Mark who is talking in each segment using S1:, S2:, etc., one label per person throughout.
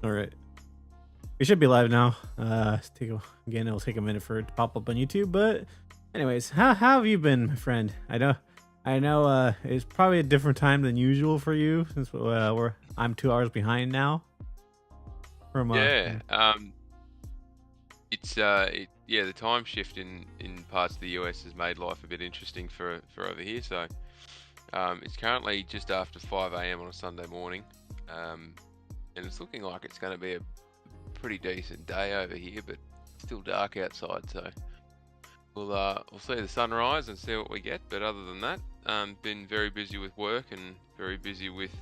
S1: All right. We should be live now. Again, it'll take a minute for it to pop up on YouTube. But anyways, how have you been, my friend? I know. It's probably a different time than usual for you since I'm 2 hours behind now.
S2: Yeah, it's yeah, the time shift in parts of the US has made life a bit interesting for over here. So it's currently just after 5 a.m. on a Sunday morning, and it's looking like it's going to be a pretty decent day over here, but still dark outside. So we'll see the sunrise and see what we get. But other than that, been very busy with work and very busy with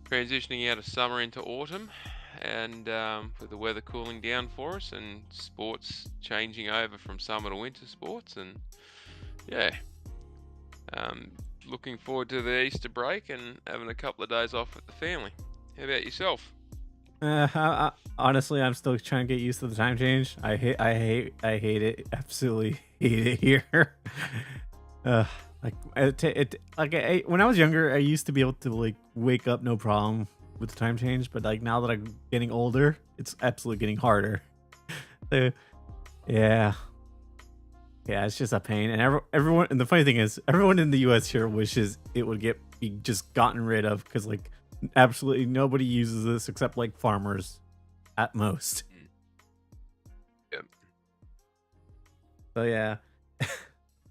S2: transitioning out of summer into autumn, and with the weather cooling down for us and sports changing over from summer to winter sports. And yeah, looking forward to the Easter break and having a couple of days off with the family. How about yourself?
S1: Honestly, I'm still trying to get used to the time change. I hate it. Absolutely hate it here. uh, when I was younger, I used to be able to like wake up no problem with the time change, but like now that I'm getting older, it's absolutely getting harder. So, yeah, yeah, it's just a pain. And everyone, and the funny thing is, everyone in the U.S. here wishes it would be just gotten rid of because like absolutely nobody uses this except like farmers at most.
S2: Yep.
S1: So yeah,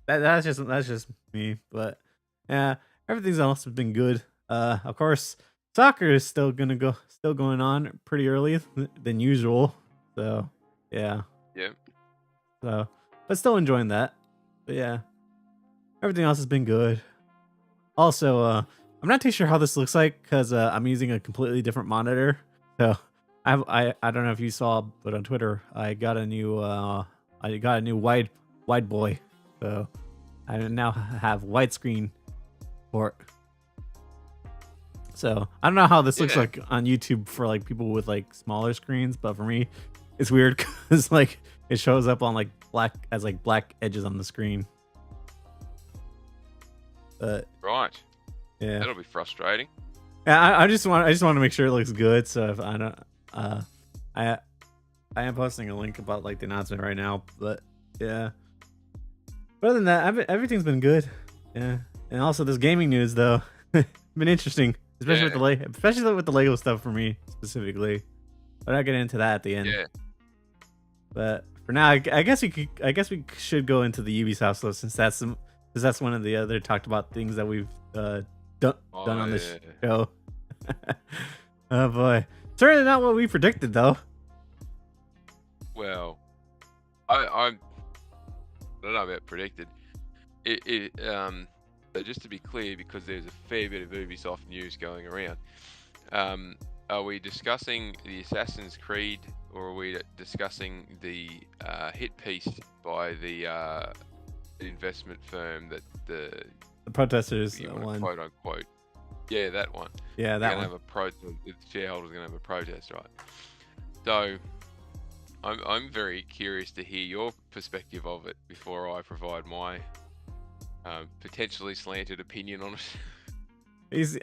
S1: that's just me. But yeah, everything's else has been good. Of course, soccer is still going on pretty early than usual. So yeah,
S2: Yep.
S1: so but still enjoying that. But yeah, everything else has been good. Also, I'm not too sure how this looks like because I'm using a completely different monitor. So I don't know if you saw, but on Twitter I got a new wide boy. So I now have widescreen port. So I don't know how this looks
S2: Yeah.
S1: like on YouTube for like people with like smaller screens, but for me, it's weird because like it shows up on like black edges on the screen. But
S2: Right.
S1: yeah.
S2: That'll be frustrating.
S1: Yeah, I just want to make sure it looks good. So if I don't, I I am posting a link about like the announcement right now. But yeah, but other than that, everything's been good. Yeah, and also this gaming news though, been interesting, especially
S2: Yeah.
S1: with the Lego stuff for me specifically. But I'll get into that at the end.
S2: Yeah.
S1: But for now, I guess we should go into the Ubisoft stuff since that's one of the other talked about things that we've done on this show. Oh boy, certainly not what we predicted though.
S2: Well, I don't know about predicted. So just to be clear, because there's a fair bit of Ubisoft news going around, are we discussing the Assassin's Creed, or are we discussing the hit piece by the investment firm that the
S1: protesters
S2: one, quote unquote? Yeah, that one.
S1: Yeah, that one.
S2: The shareholders are going to have a protest, right? So I'm very curious to hear your perspective of it before I provide my potentially slanted opinion on it.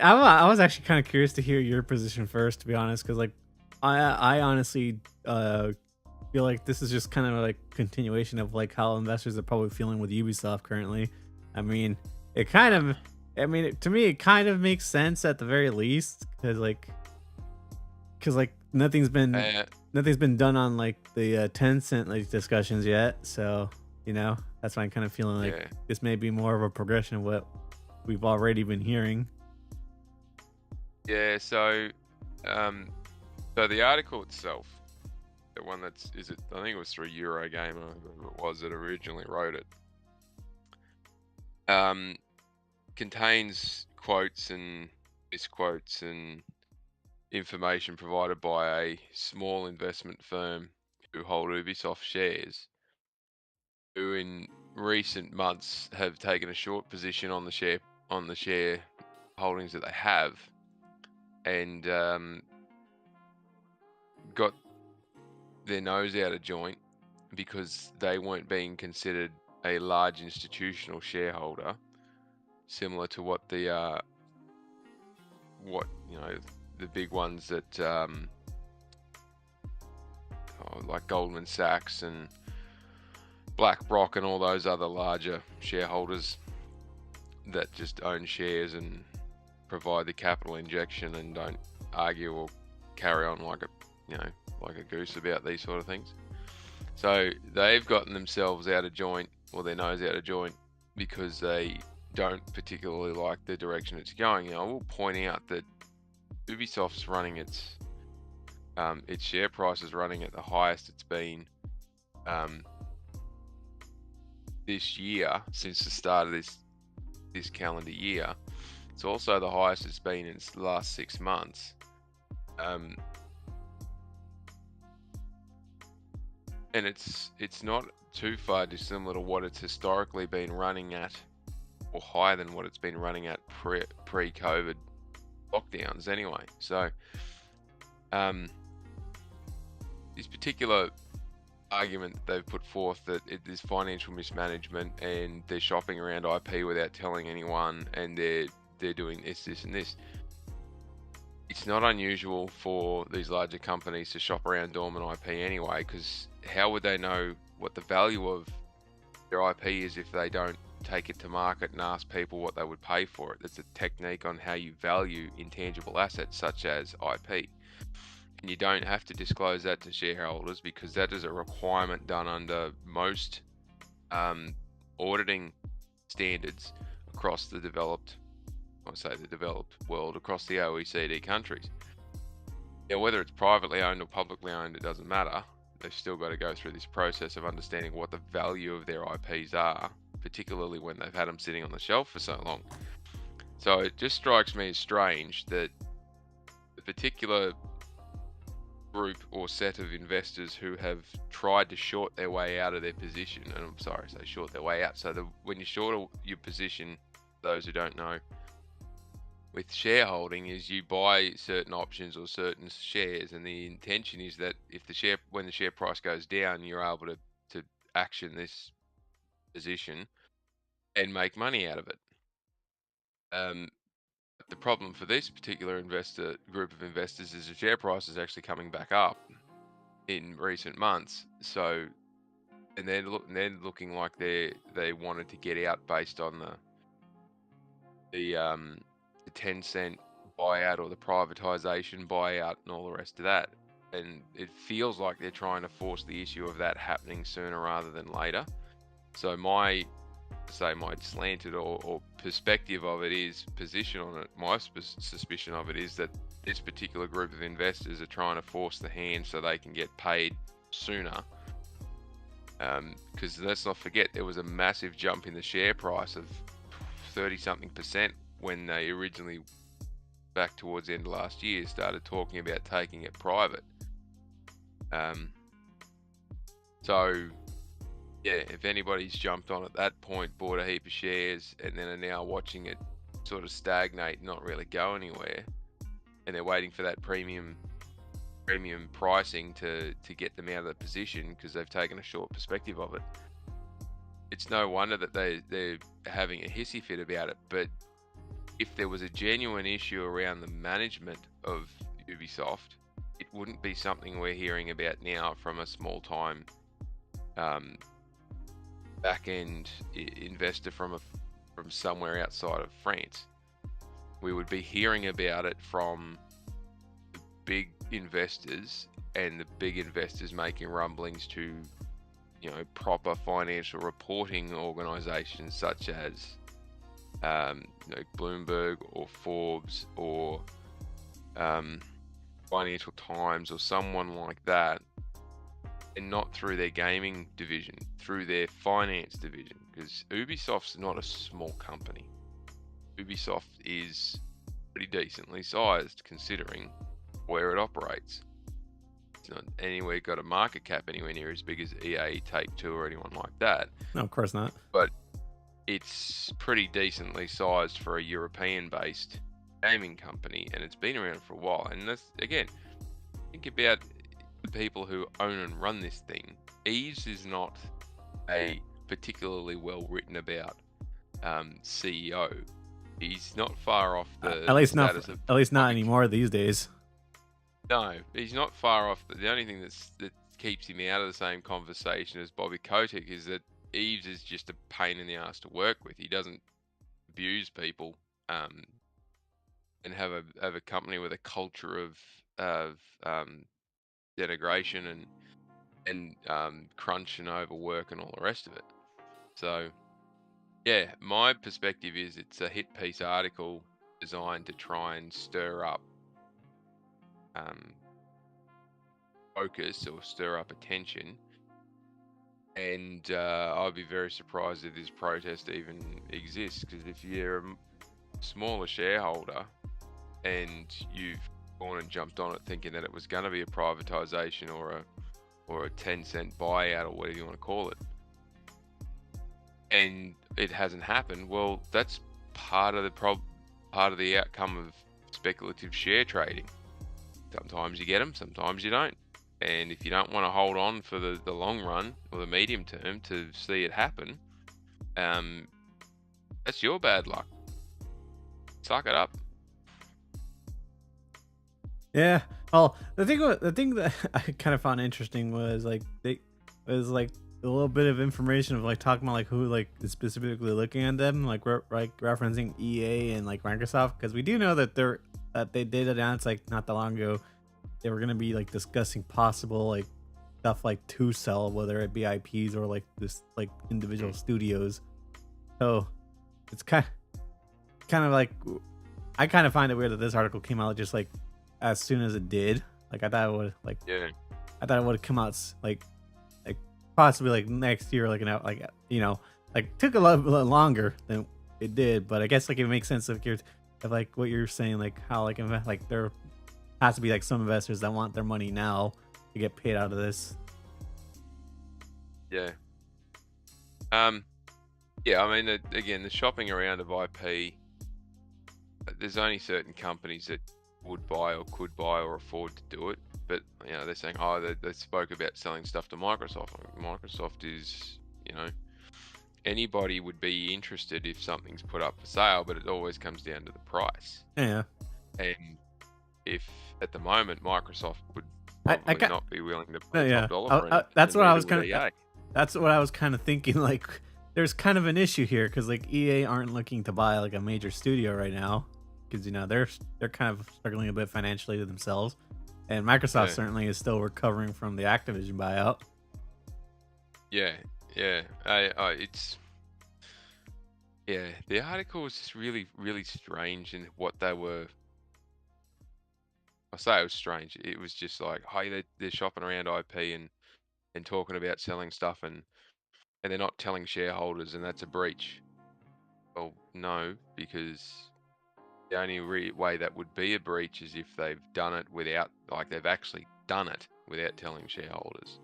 S1: I was actually kind of curious to hear your position first, to be honest, because like I honestly feel like this is just kind of like continuation of like how investors are probably feeling with Ubisoft currently. I mean, to me, it kind of makes sense at the very least, because nothing's been done on like the Tencent like discussions yet. So that's why I'm kind of feeling like this may be more of a progression of what we've already been hearing.
S2: Yeah. So the article itself, the one I think it was through Eurogamer, whoever it was that originally wrote it, contains quotes and misquotes and information provided by a small investment firm who hold Ubisoft shares, who in recent months have taken a short position on the share holdings that they have, and got their nose out of joint because they weren't being considered a large institutional shareholder, similar to what the big ones that like Goldman Sachs and BlackRock and all those other larger shareholders that just own shares and provide the capital injection and don't argue or carry on like a goose about these sort of things. So they've gotten themselves out of joint, or their nose out of joint, because they don't particularly like the direction it's going. I will point out that Ubisoft's running its share price is running at the highest it's been this year since the start of this calendar year. It's also the highest it's been in the last 6 months. And it's not too far dissimilar to what it's historically been running at, or higher than what it's been running at pre-COVID lockdowns anyway. So this particular argument that they've put forth that it is financial mismanagement and they're shopping around IP without telling anyone, and they're doing this and this. It's not unusual for these larger companies to shop around dormant IP anyway, because how would they know what the value of their IP is if they don't take it to market and ask people what they would pay for it? That's a technique on how you value intangible assets such as IP. And you don't have to disclose that to shareholders, because that is a requirement done under most auditing standards across the developed world, across the OECD countries. Now, whether it's privately owned or publicly owned, it doesn't matter. They've still got to go through this process of understanding what the value of their IPs are, particularly when they've had them sitting on the shelf for so long. So it just strikes me as strange that the particular group or set of investors who have tried to short their way out of their position, and I'm sorry, so short their way out. So when you short your position, those who don't know, with shareholding is you buy certain options or certain shares, and the intention is that when the share price goes down, you're able to action this position and make money out of it. The problem for this particular group of investors is the share price is actually coming back up in recent months. So, and they're looking like they wanted to get out based on the 10-cent buyout or the privatization buyout and all the rest of that. And it feels like they're trying to force the issue of that happening sooner rather than later. So my slanted or perspective of it is, position on it, my suspicion of it is that this particular group of investors are trying to force the hand so they can get paid sooner. Because let's not forget, there was a massive jump in the share price of 30-something% when they originally, back towards the end of last year, started talking about taking it private. So yeah, if anybody's jumped on at that point, bought a heap of shares, and then are now watching it sort of stagnate, not really go anywhere, and they're waiting for that premium pricing to get them out of the position because they've taken a short perspective of it, it's no wonder that they're having a hissy fit about it. But if there was a genuine issue around the management of Ubisoft, it wouldn't be something we're hearing about now from a small-time back-end investor from somewhere outside of France. We would be hearing about it from the big investors, and the big investors making rumblings to, proper financial reporting organizations such as Bloomberg or Forbes or Financial Times or someone like that, and not through their gaming division, through their finance division, because Ubisoft's not a small company. Ubisoft is pretty decently sized considering where it operates. It's not anywhere got a market cap anywhere near as big as EA, Take-Two or anyone like that.
S1: No, of course not.
S2: But it's pretty decently sized for a European-based gaming company, and it's been around for a while. And that's, again, think about the people who own and run this thing. Yves is not a particularly well written about CEO. He's not far off the
S1: at least
S2: status
S1: not anymore these days.
S2: No, he's not far off. The only thing that's keeps him out of the same conversation as Bobby Kotick is that Eves is just a pain in the ass to work with. He doesn't abuse people, and have a company with a culture of denigration and crunch and overwork and all the rest of it. So yeah, my perspective is it's a hit piece article designed to try and stir up focus or stir up attention. And I'd be very surprised if this protest even exists, because if you're a smaller shareholder and you've gone and jumped on it thinking that it was going to be a privatization or a 10-cent buyout or whatever you want to call it, and it hasn't happened, well, that's part of the outcome of speculative share trading. Sometimes you get them, sometimes you don't. And if you don't want to hold on for the long run or the medium term to see it happen, that's your bad luck. Suck it up.
S1: Yeah. Well, the thing that I kind of found interesting was like a little bit of information of like talking about like who like is specifically looking at them, like referencing EA and like Microsoft, because we do know that they did announce like not that long ago they were gonna be like discussing possible like stuff like to sell, whether it be IPs or like this like individual studios. So it's kind of like, I kind of find it weird that this article came out just like as soon as it did. Like I thought it would I thought it would have come out like possibly like next year, like like took a lot longer than it did. But I guess like it makes sense if like what you're saying, like how like there has to be like some investors that want their money now to get paid out of this.
S2: Yeah. Yeah, I mean, again, the shopping around of IP, there's only certain companies that would buy or could buy or afford to do it. But, they're saying, they spoke about selling stuff to Microsoft. Microsoft is, anybody would be interested if something's put up for sale, but it always comes down to the price.
S1: Yeah.
S2: And if at the moment Microsoft would probably not be willing to put a top dollar for it,
S1: that's what I was kind of thinking. Like, there's kind of an issue here because like EA aren't looking to buy like a major studio right now because they're kind of struggling a bit financially themselves, and Microsoft certainly is still recovering from the Activision buyout.
S2: Yeah. The article was just really, really strange in what they were. I say it was strange. It was just like, hey, they're shopping around IP and talking about selling stuff and they're not telling shareholders, and that's a breach. Well, no, because the only way that would be a breach is if they've done it without, like they've actually done it without telling shareholders.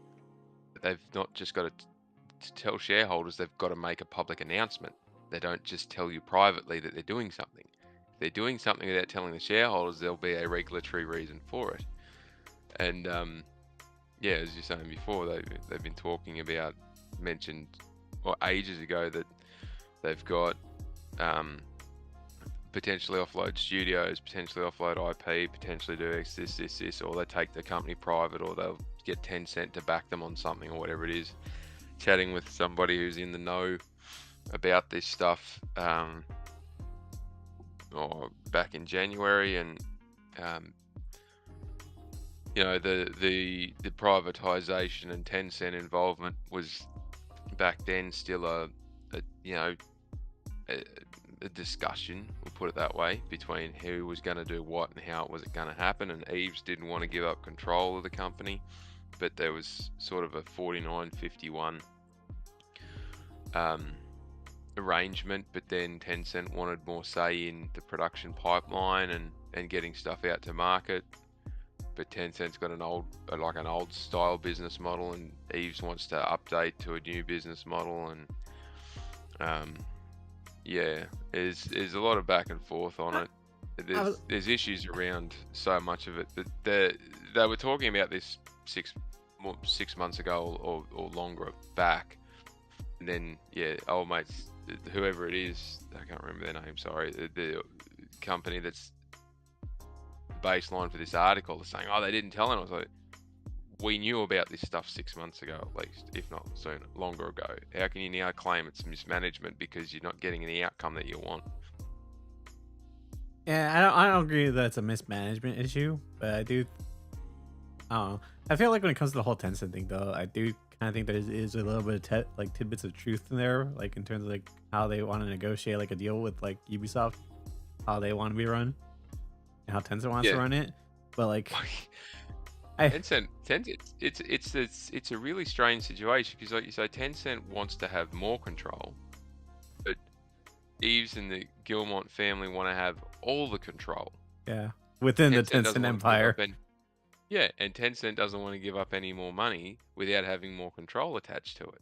S2: But they've not just got to tell shareholders, they've got to make a public announcement. They don't just tell you privately that they're doing something. If they're doing something without telling the shareholders, there'll be a regulatory reason for it. And as you're saying before, they've been talking about, mentioned ages ago that they've got potentially offload studios, potentially offload IP, potentially do this, or they take the company private, or they'll get 10 cent to back them on something or whatever it is. Chatting with somebody who's in the know about this stuff or back in January, and the privatization and 10 cent involvement was back then still a discussion, we'll put it that way, between who was going to do what and how it was going to happen. And Eves didn't want to give up control of the company, but there was sort of a 49-51 arrangement. But then 10 Cent wanted more say in the production pipeline and getting stuff out to market. But 10 Cent's got an old style business model, and Eves wants to update to a new business model. And there's a lot of back and forth on it. There's issues around so much of it. That they were talking about this 6 months ago or longer back, and then old mates, whoever it is, I can't remember their name. Sorry, the company that's baseline for this article is saying, they didn't tell him. I was like, we knew about this stuff 6 months ago at least, if not sooner, longer ago. How can you now claim it's mismanagement because you're not getting the outcome that you want?
S1: Yeah, I don't agree that it's a mismanagement issue, but I do. I don't know. I feel like when it comes to the whole Tencent thing, though, I do kind of think there is a little bit of like tidbits of truth in there, like in terms of like how they want to negotiate like a deal with like Ubisoft, how they want to be run, and how Tencent wants to
S2: Yeah.
S1: run it. But like, I
S2: Tencent, it's a really strange situation because, like you say, Tencent wants to have more control, but Eves and the Gilmont family want to have all the control.
S1: yeah, within the
S2: Tencent doesn't
S1: Tencent
S2: want to give
S1: empire.
S2: up yeah, and Tencent doesn't want to give up any more money without having more control attached to it.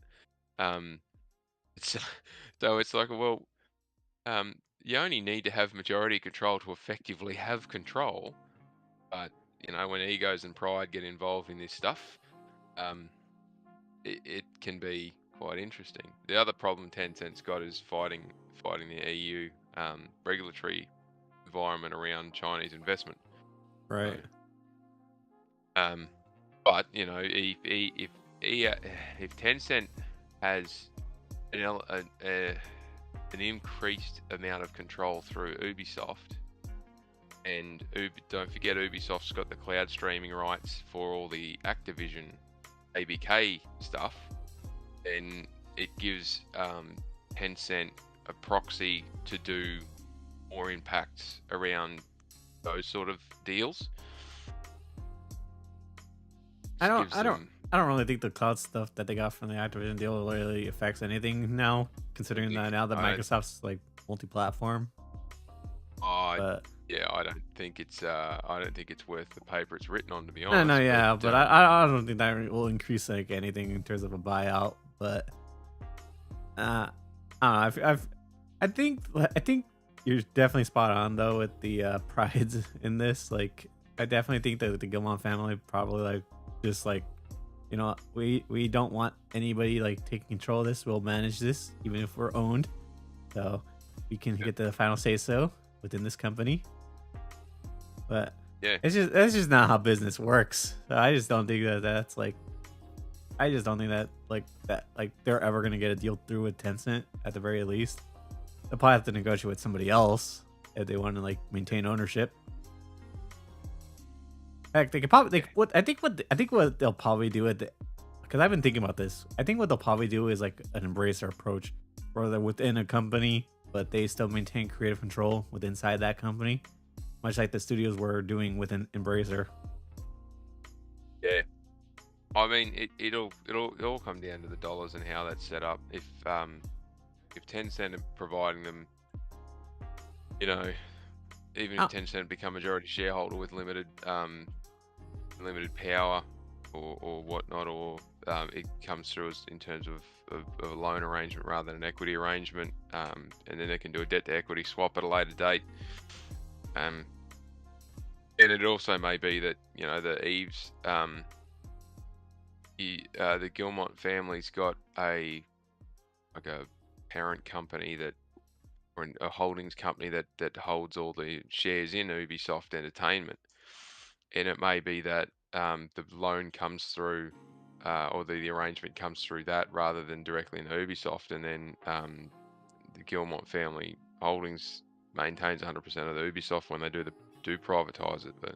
S2: It's, so it's like, well, you only need to have majority control to effectively have control. But when egos and pride get involved in this stuff, it can be quite interesting. The other problem Tencent's got is fighting the EU regulatory environment around Chinese investment.
S1: Right.
S2: So, but if Tencent has an increased amount of control through Ubisoft, and don't forget Ubisoft's got the cloud streaming rights for all the Activision ABK stuff, then it gives Tencent a proxy to do more impacts around those sort of deals.
S1: I don't really think the cloud stuff that they got from the Activision deal really affects anything now, considering that now that Microsoft's like multi-platform.
S2: Yeah, I don't think it's worth the paper it's written on, to be honest.
S1: No, yeah, but I don't think that will increase like anything in terms of a buyout. But I don't know. I think you're definitely spot on though with the prides in this. Like, I definitely think that the Gilmore family probably like just like, we don't want anybody like taking control of this. We'll manage this even if we're owned, so we can get the final say so within this company. But
S2: yeah,
S1: that's just not how business works. So I just don't think that's like, I just don't think that they're ever gonna get a deal through with Tencent at the very least. They'll probably have to negotiate with somebody else if they want to like maintain ownership. Heck, they could probably I think what they'll probably do because I've been thinking about this. I think what they'll probably do is like an embracer approach, where they're within a company, but they still maintain creative control within inside that company, much like the studios were doing within Embracer.
S2: Yeah, I mean it'll all come down to the dollars and how that's set up. If Tencent are providing them, even if Tencent become majority shareholder with limited power or whatnot, or it comes through as in terms of a loan arrangement rather than an equity arrangement, and then they can do a debt to equity swap at a later date. And it also may be that the Eves, the Gilmont family's got a parent company or a holdings company that holds all the shares in Ubisoft Entertainment, and it may be that the loan comes through, or the arrangement comes through that rather than directly in Ubisoft, and then the Gilmont family holdings maintains 100% of the Ubisoft when they do privatise it. But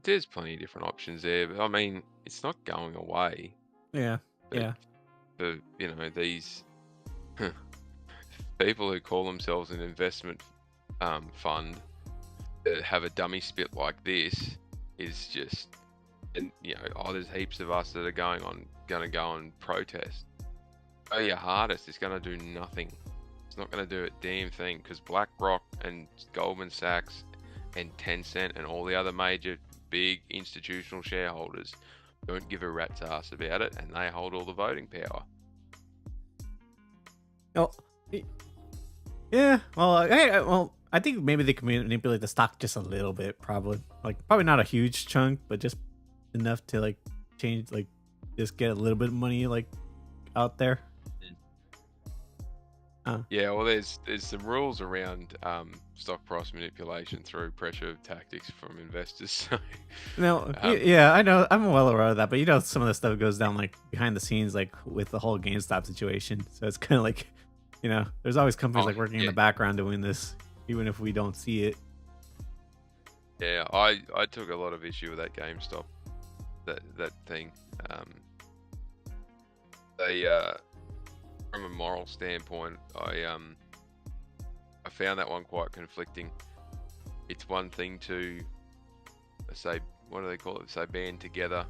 S2: there's plenty of different options there. But I mean, it's not going away.
S1: Yeah, yeah.
S2: But these people who call themselves an investment fund that have a dummy spit like this is just, and there's heaps of us that are going to go and protest. Go your hardest. It's going to do nothing. It's not going to do a damn thing, because BlackRock and Goldman Sachs and Tencent and all the other major big institutional shareholders don't give a rat's ass about it, and they hold all the voting power.
S1: Oh, yeah. Well, I think maybe they can manipulate the stock just a little bit, probably. Like, probably not a huge chunk, but just enough to like change, like just get a little bit of money like out there.
S2: Yeah, well, there's some rules around stock price manipulation through pressure tactics from investors. So,
S1: No,
S2: um,
S1: yeah, I know. I'm well aware of that, but some of the stuff goes down like behind the scenes, like with the whole GameStop situation. So it's kind of like, there's always companies
S2: oh
S1: like working in
S2: yeah,
S1: the background doing this, even if we don't see it.
S2: yeah, I took a lot of issue with that GameStop that thing. Um, they from a moral standpoint, I found that one quite conflicting. It's one thing to say, what do they call it? Say band together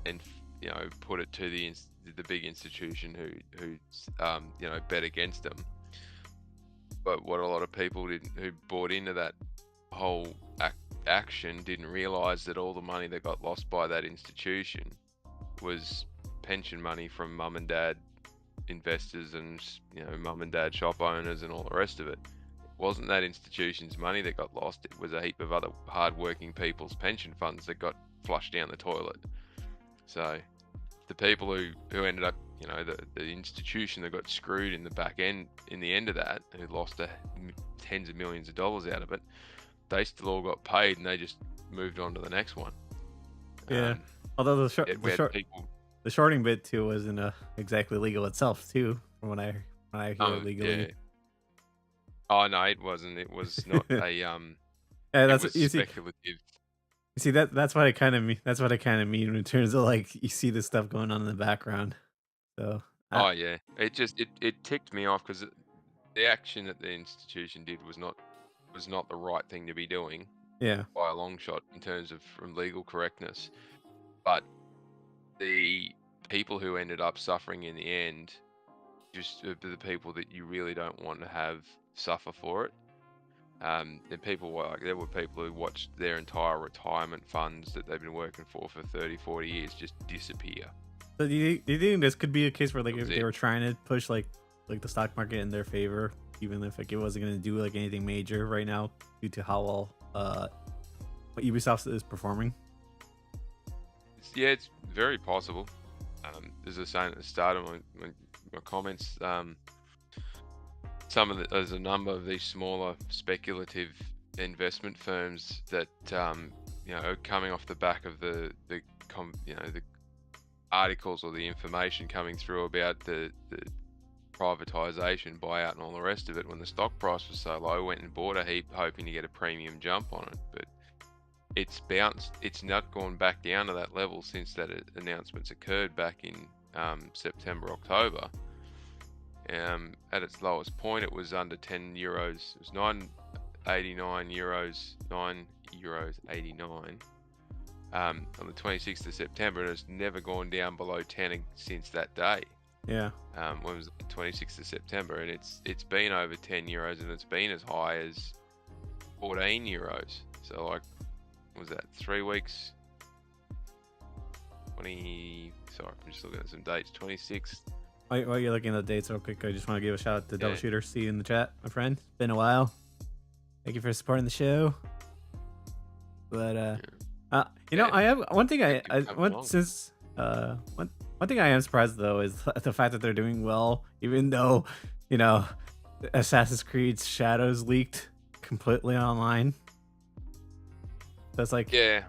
S2: and put it to the big institution who bet against them. But what a lot of people who bought into that whole action didn't realize that all the money that got lost by that institution was pension money from mum and dad investors and mum and dad shop owners and all the rest of it. It wasn't that institution's money that got lost. It was a heap of other hard-working people's pension funds that got flushed down the toilet. So the people who ended up, the institution that got screwed in the back end, in the end of that, who lost tens of millions of dollars out of it, they still all got paid and they just moved on to the next one.
S1: Yeah. Although
S2: we had people.
S1: The shorting bit too wasn't exactly legal itself too, from when I hear legally.
S2: Yeah. Oh no, it wasn't. It was not a
S1: Yeah,
S2: it was speculative.
S1: You see that's what I kind of mean. That's what I kind of mean in terms of like you see this stuff going on in the background. So
S2: Oh yeah, it ticked me off because the action that the institution did was not the right thing to be doing.
S1: Yeah.
S2: By a long shot in terms of from legal correctness, but the people who ended up suffering in the end, just the people that you really don't want to have suffer for it. There were people who watched their entire retirement funds that they've been working for 30, 40 years just disappear.
S1: So do you think this could be a case where like if they were trying to push like the stock market in their favor, even if like it wasn't going to do like anything major right now due to how well Ubisoft is performing?
S2: It's very possible. As I was saying at the start of my comments, there's a number of these smaller speculative investment firms that are coming off the back of the articles or the information coming through about the privatization, buyout, and all the rest of it. When the stock price was so low, went and bought a heap, hoping to get a premium jump on it, but it's bounced. It's not gone back down to that level since that announcement's occurred back in September, October. At its lowest point, it was under 10 euros. It was 9.89 euros, 9.89 on the 26th of September, and it's never gone down below 10 since that day.
S1: Yeah.
S2: When it was the 26th of September, and it's been over 10 euros, and it's been as high as 14 euros. So like, what was that 3 weeks? Sorry, I'm just looking at some dates. 26th.
S1: While you're looking at the dates real quick, I just want to give a shout out to Double Shooter. See you in the chat, my friend. It's been a while. Thank you for supporting the show. But I have one thing one thing I am surprised though is the fact that they're doing well, even though Assassin's Creed Shadows leaked completely online. That's like you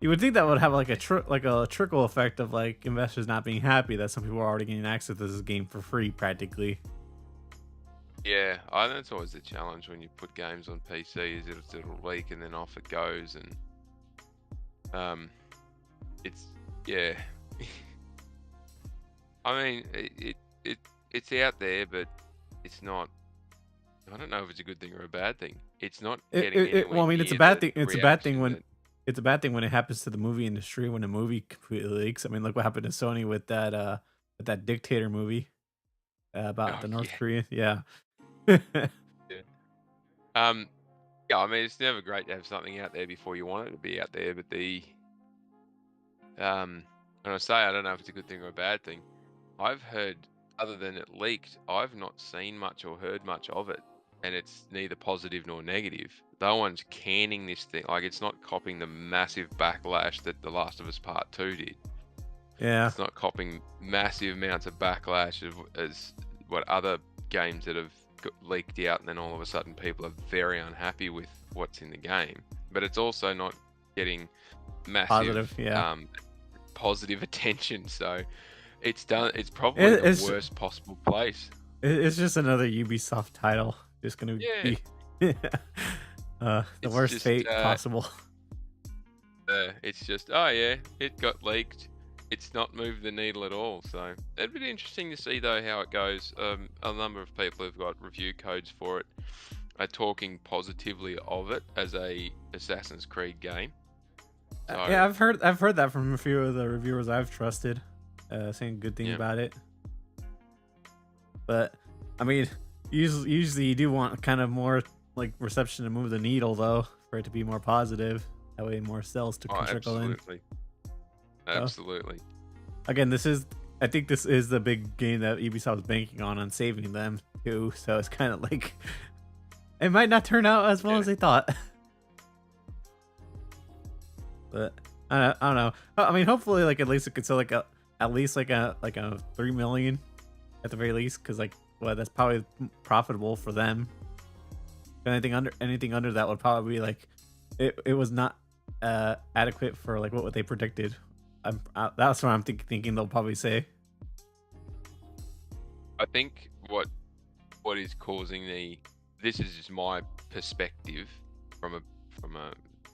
S1: would think that would have like a trickle effect of like investors not being happy that some people are already getting access to this game for free practically.
S2: Yeah, I think it's always the challenge when you put games on PC is it'll leak and then off it goes, and I mean it's out there, but it's not. I don't know if it's a good thing or a bad thing. It's not getting
S1: well, I mean, it's a bad thing. It's a bad thing when it happens to the movie industry, when a movie completely leaks. I mean, look what happened to Sony with that Dictator movie about the North Korean. Yeah.
S2: Yeah, I mean, it's never great to have something out there before you want it to be out there, but when I say I don't know if it's a good thing or a bad thing, I've heard, other than it leaked, I've not seen much or heard much of it, and it's neither positive nor negative. No one's canning this thing. Like, it's not copying the massive backlash that The Last of Us Part 2 did.
S1: Yeah.
S2: It's not copping massive amounts of backlash as what other games that have leaked out, and then all of a sudden people are very unhappy with what's in the game. But it's also not getting massive
S1: Positive. Yeah.
S2: positive attention. So it's probably the worst possible place.
S1: It's just another Ubisoft title. Just gonna be the worst fate possible.
S2: It's just, oh yeah, it got leaked. It's not moved the needle at all. So it'd be interesting to see though how it goes. A number of people who've got review codes for it are talking positively of it as a Assassin's Creed game. So,
S1: yeah, I've heard that from a few of the reviewers I've trusted, saying good things about it. But I mean, usually you do want kind of more like reception to move the needle though, for it to be more positive. That way, more sales to trickle in.
S2: Absolutely.
S1: Again, I think this is the big game that Ubisoft is banking on saving them too. So it's kind of like it might not turn out as well as they thought. But I don't know. I mean, hopefully, like at least it could sell like at least like a 3 million at the very least, because like that's probably profitable for them. Anything under that would probably be like it was not adequate for like what they predicted. That's what I'm thinking they'll probably say.
S2: I think what is causing this is just my perspective from a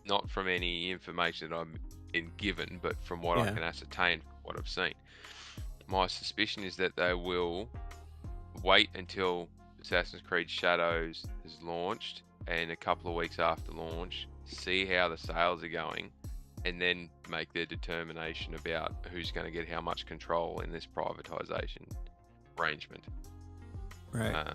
S2: not from any information that I'm been given, but from what I can ascertain, what I've seen. My suspicion is that they will wait until Assassin's Creed Shadows is launched, and a couple of weeks after launch, see how the sales are going, and then make their determination about who's going to get how much control in this privatization arrangement.
S1: Right.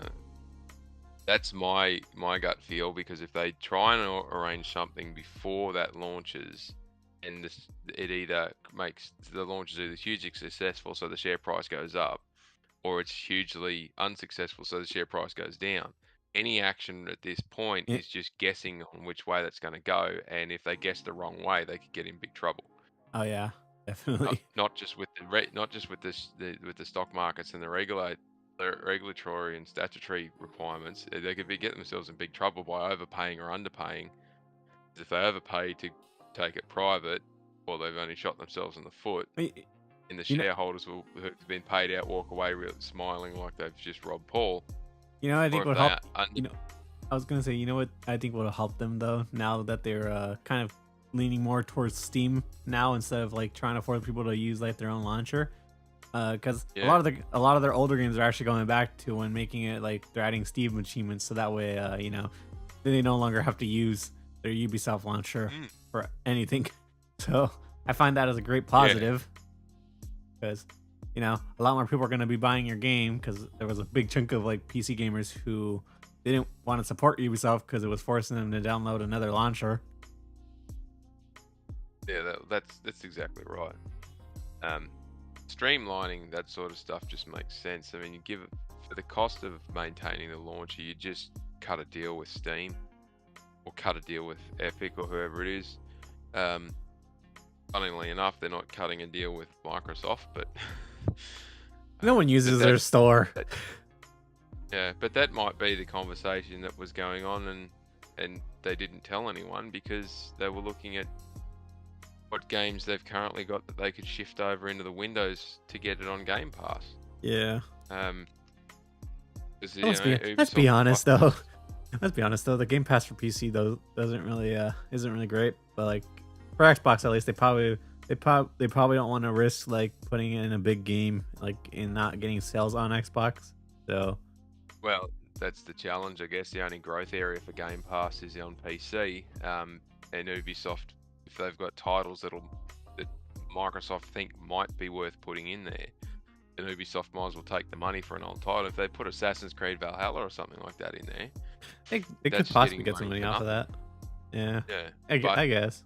S2: That's my gut feel, because if they try and arrange something before that launches, and it either makes the launch is either hugely successful, so the share price goes up, or it's hugely unsuccessful, so the share price goes down. Any action at this point is just guessing on which way that's going to go, and if they guess the wrong way, they could get in big trouble.
S1: Oh yeah, definitely.
S2: Not just with the stock markets and the regulatory and statutory requirements. They could get themselves in big trouble by overpaying or underpaying. If they overpay to take it private, well, they've only shot themselves in the foot. And the shareholders who've been paid out walk away smiling like they've just robbed Paul.
S1: I think what help. I was gonna say, what I think will help them though, now that they're kind of leaning more towards Steam now instead of like trying to force people to use like their own launcher, because a lot of their older games are actually going back to when making it like they're adding Steam achievements, so that way then they no longer have to use their Ubisoft launcher for anything. So I find that as a great positive, because a lot more people are going to be buying your game, because there was a big chunk of like PC gamers who didn't want to support Ubisoft because it was forcing them to download another launcher.
S2: Yeah, that's exactly right. Streamlining that sort of stuff just makes sense. I mean, you give it for the cost of maintaining the launcher, you just cut a deal with Steam or cut a deal with Epic or whoever it is. Funnily enough, they're not cutting a deal with Microsoft, but
S1: no one uses their store.
S2: But that might be the conversation that was going on, and they didn't tell anyone because they were looking at what games they've currently got that they could shift over into the Windows to get it on Game Pass.
S1: Yeah.
S2: Let's
S1: be honest though. Let's be honest though. The Game Pass for PC though isn't really great. But like for Xbox at least, they probably don't want to risk like putting in a big game like and not getting sales on Xbox. So.
S2: Well, that's the challenge, I guess. The only growth area for Game Pass is on PC, and Ubisoft, if they've got titles that Microsoft think might be worth putting in there, then Ubisoft might as well take the money for an old title. If they put Assassin's Creed Valhalla or something like that in there,
S1: they could possibly get some money off of that. Yeah. Yeah. I guess.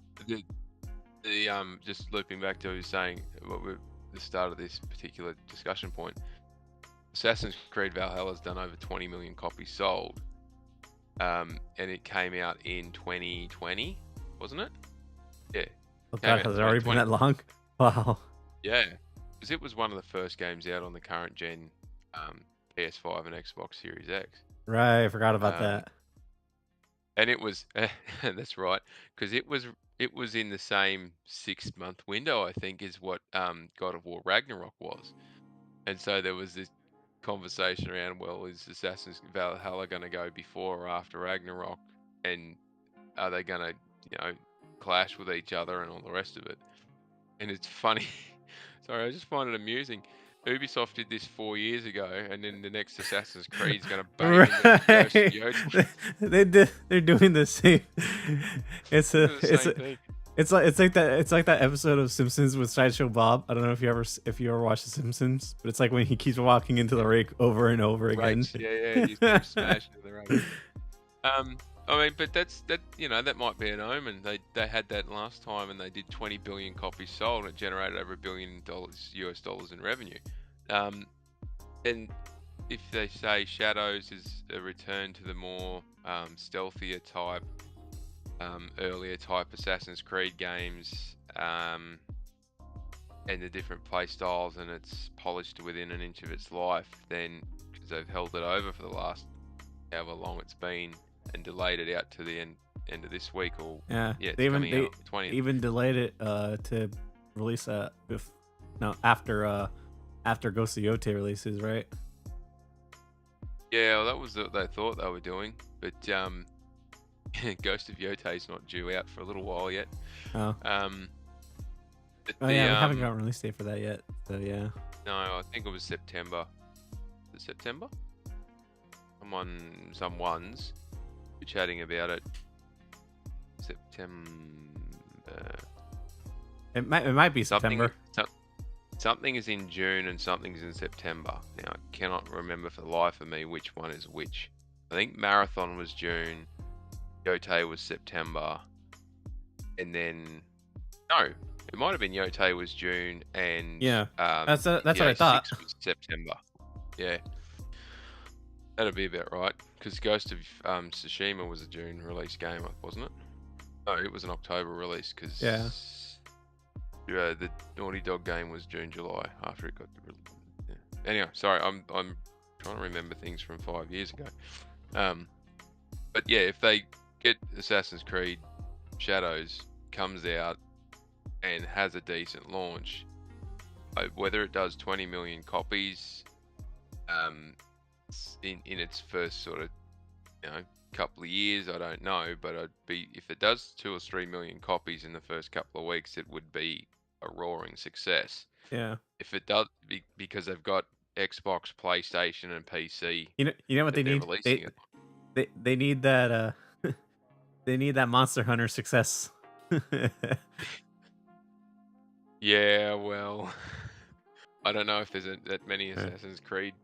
S2: Just looping back to what you were saying, the start of this particular discussion point. Assassin's Creed Valhalla has done over 20 million copies sold, and it came out in 2020, wasn't it? Yeah.
S1: Oh God, has it already been that long? Wow.
S2: Yeah. because it was one of the first games out on the current gen PS5 and Xbox Series X.
S1: Right, I forgot about
S2: Um,
S1: that.
S2: and it was that's right, because it was in the same 6-month window, I think, is what God of War Ragnarok was. And so there was this conversation around, well, is Assassin's Valhalla going to go before or after Ragnarok, and are they going to, clash with each other and all the rest of it? And it's funny. Sorry, I just find it amusing. Ubisoft did this 4 years ago, and then the next Assassin's Creed is going to bang in the Ghost of
S1: Right.
S2: Yotei.
S1: They're doing the same. It's a
S2: The
S1: it's
S2: same
S1: a,
S2: thing.
S1: it's like that episode of Simpsons with Sideshow Bob. I don't know if you ever watch The Simpsons, but it's like when he keeps walking into the rake over and over again.
S2: Rakes, yeah, you keep smashing the rake. I mean, but that might be an omen. They had that last time, and they did 20 billion copies sold, and it generated over $1 billion US dollars in revenue. And if they say Shadows is a return to the more stealthier type, earlier type Assassin's Creed games, and the different play styles, and it's polished within an inch of its life, then because they've held it over for the last however long it's been, and delayed it out to the end of this week, or it's
S1: they
S2: coming out on the 20th.
S1: even delayed it to release after Ghost of Yotei releases, right?
S2: Yeah, well, that was what they thought they were doing, but Ghost of Yotei's not due out for a little while yet.
S1: Oh.
S2: But
S1: We haven't got a release date for that yet. So yeah.
S2: No, I think it was September. Is it September? Some ones were chatting about it. September.
S1: It might be September.
S2: Something is in June and something's in September. Now I cannot remember for the life of me which one is which. I think Marathon was June, Yotei was September, and then it might have been Yotei was June, and
S1: that's what I thought.
S2: Was September. Yeah, that'd be about right. Because Ghost of Tsushima was a June release game, wasn't it? No, it was an October release. Because the Naughty Dog game was June, July after it got the release. Yeah. Anyway, sorry, I'm trying to remember things from 5 years ago. But yeah, if they get Assassin's Creed Shadows comes out and has a decent launch, whether it does 20 million copies in its first sort of couple of years, I don't know, but if it does 2 or 3 million copies in the first couple of weeks, it would be a roaring success.
S1: Yeah.
S2: If it does, because they've got Xbox, PlayStation, and PC.
S1: You know what they need? They need that they need that Monster Hunter success.
S2: Yeah, well, I don't know if there's that many Assassin's Creed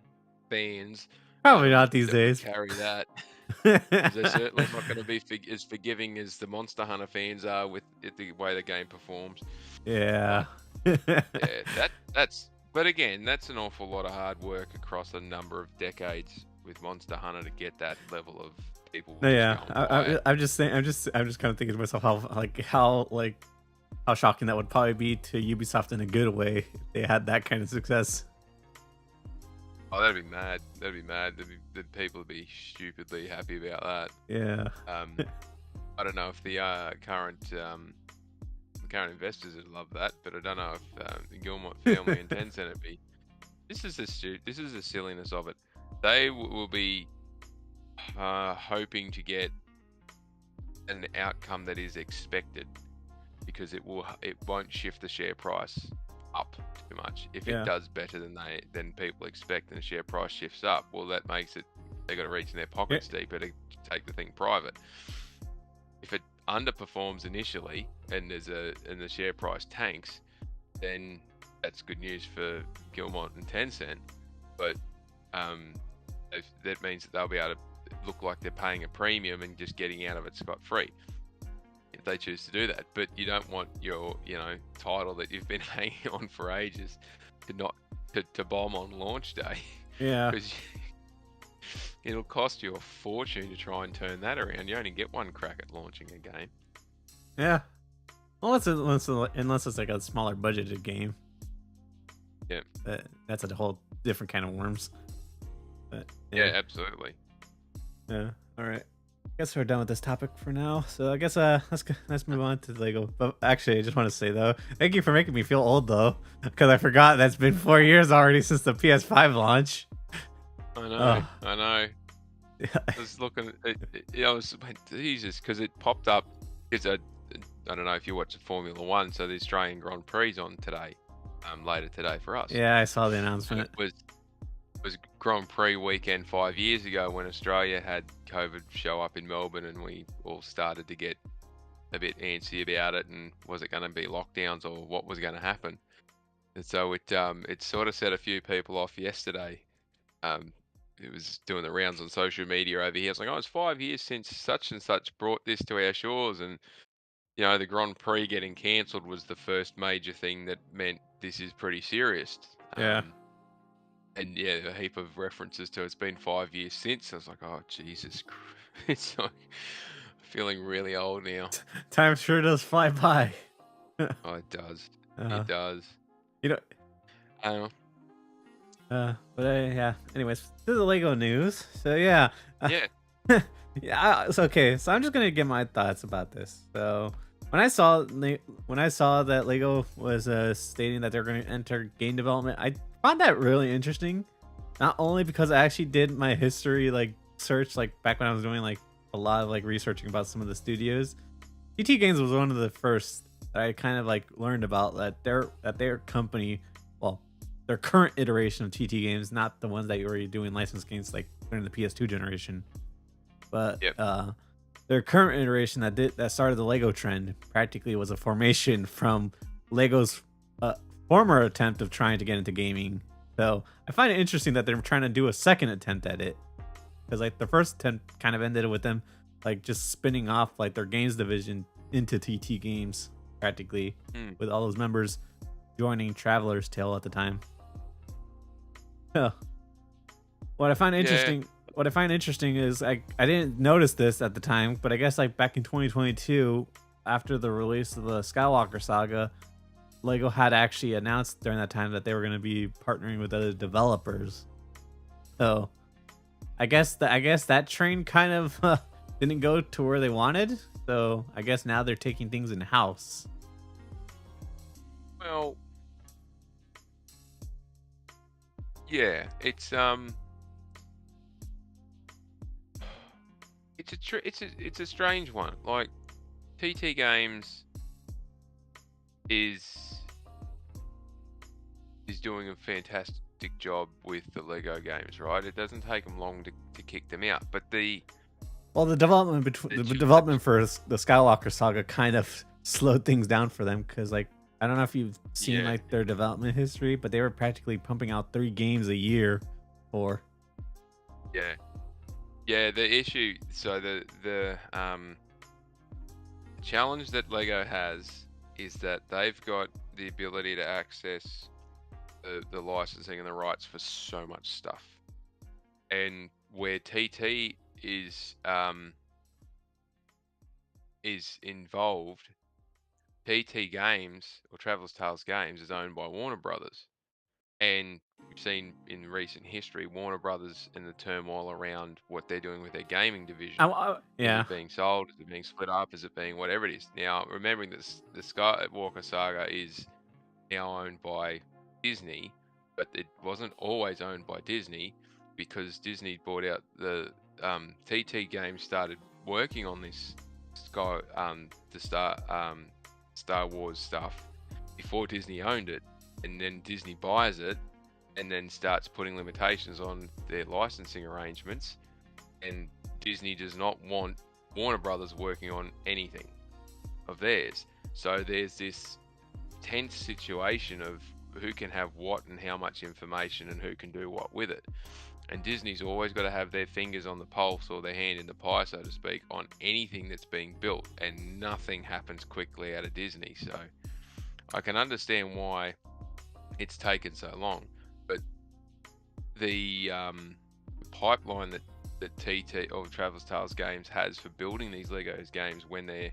S2: fans.
S1: Probably not these days.
S2: Carry that. They're certainly not going to be as forgiving as the Monster Hunter fans are with the way the game performs.
S1: Yeah.
S2: But again, that's an awful lot of hard work across a number of decades with Monster Hunter to get that level of people.
S1: I'm just kind of thinking to myself how shocking that would probably be to Ubisoft in a good way if they had that kind of success.
S2: Oh, that'd be mad. The people would be stupidly happy about that.
S1: Yeah.
S2: I don't know if the current investors would love that, but I don't know if the Gilmore family and Tencent would be. This is the silliness of it. They will be hoping to get an outcome that is expected, because it won't shift the share price up too much. If it does better than people expect and the share price shifts up, well, that makes it they got to reach in their pockets deeper to take the thing private. If it underperforms initially and the share price tanks, then that's good news for Gilmont and Tencent. But that means that they'll be able to look like they're paying a premium and just getting out of it scot-free if they choose to do that. But you don't want your title that you've been hanging on for ages to bomb on launch day.
S1: Yeah.
S2: Because it'll cost you a fortune to try and turn that around. You only get one crack at launching a game.
S1: Yeah. Unless it's like a smaller budgeted game. That's a whole different kind of worms. But
S2: Yeah, absolutely.
S1: yeah. All right. Guess we're done with this topic for now. So I guess let's move on to Lego. But actually, I just want to say though, thank you for making me feel old though, because I forgot that's been 4 years already since the PS5 launch.
S2: I know.
S1: Oh.
S2: I know. I was looking. I was Jesus, because it popped up. It's I don't know if you watch the Formula One. So the Australian Grand Prix on today, later today for us.
S1: Yeah, I saw the
S2: And
S1: announcement.
S2: it was Grand Prix weekend 5 years ago when Australia had COVID show up in Melbourne, and we all started to get a bit antsy about it, and was it going to be lockdowns or what was going to happen? And so it sort of set a few people off yesterday. It was doing the rounds on social media over here. It's like, oh, it's 5 years since such and such brought this to our shores, and the Grand Prix getting cancelled was the first major thing that meant this is pretty serious.
S1: Yeah.
S2: And yeah, a heap of references to it's been 5 years since. I was like, oh Jesus Christ. It's like feeling really old now.
S1: Time sure does fly by.
S2: Oh, it does.
S1: Uh,
S2: It does.
S1: you know.
S2: Um,
S1: But yeah. Anyways, this is the Lego news. So yeah.
S2: yeah.
S1: Yeah. So okay. So I'm just gonna get my thoughts about this. So when I saw that Lego was stating that they're going to enter game development, I found that really interesting. Not only because I actually did my history like search like back when I was doing like a lot of like researching about some of the studios. TT Games was one of the first that I kind of like learned about that their company, well, their current iteration of TT Games, not the ones that you were doing licensed games like during the PS2 generation, but
S2: Yep.
S1: their current iteration that started the Lego trend practically was a formation from Lego's former attempt of trying to get into gaming. So I find it interesting that they're trying to do a second attempt at it, because like the first attempt kind of ended with them like just spinning off like their games division into TT Games practically, with all those members joining Traveler's Tale at the time. Yeah. What I find interesting is I didn't notice this at the time, but I guess like back in 2022, after the release of the Skywalker saga, Lego had actually announced during that time that they were going to be partnering with other developers. So I guess that train kind of didn't go to where they wanted. So I guess now they're taking things in house.
S2: Well, yeah, it's a strange one. Like TT Games is doing a fantastic job with the Lego games, right? It doesn't take them long to kick them out, but the
S1: development for the Skywalker saga kind of slowed things down for them, because like I don't know if you've seen like their development history, but they were practically pumping out 3 games a year for.
S2: Yeah, the issue, so the challenge that Lego has is that they've got the ability to access the licensing and the rights for so much stuff, and where TT is involved, TT Games or Traveller's Tales Games is owned by Warner Brothers, and we've seen in recent history Warner Brothers and the turmoil around what they're doing with their gaming division. Is it being sold? Is it being split up? Is it being whatever it is? Now, remembering that the Skywalker saga is now owned by Disney, but it wasn't always owned by Disney, because Disney bought out the TT Games started working on this Star Wars stuff before Disney owned it, and then Disney buys it and then starts putting limitations on their licensing arrangements, and Disney does not want Warner Brothers working on anything of theirs. So there's this tense situation of who can have what and how much information and who can do what with it. And Disney's always got to have their fingers on the pulse, or their hand in the pie, so to speak, on anything that's being built, and nothing happens quickly out of Disney. So I can understand why it's taken so long, but the pipeline that TT or Traveller's Tales Games has for building these Legos games, when they're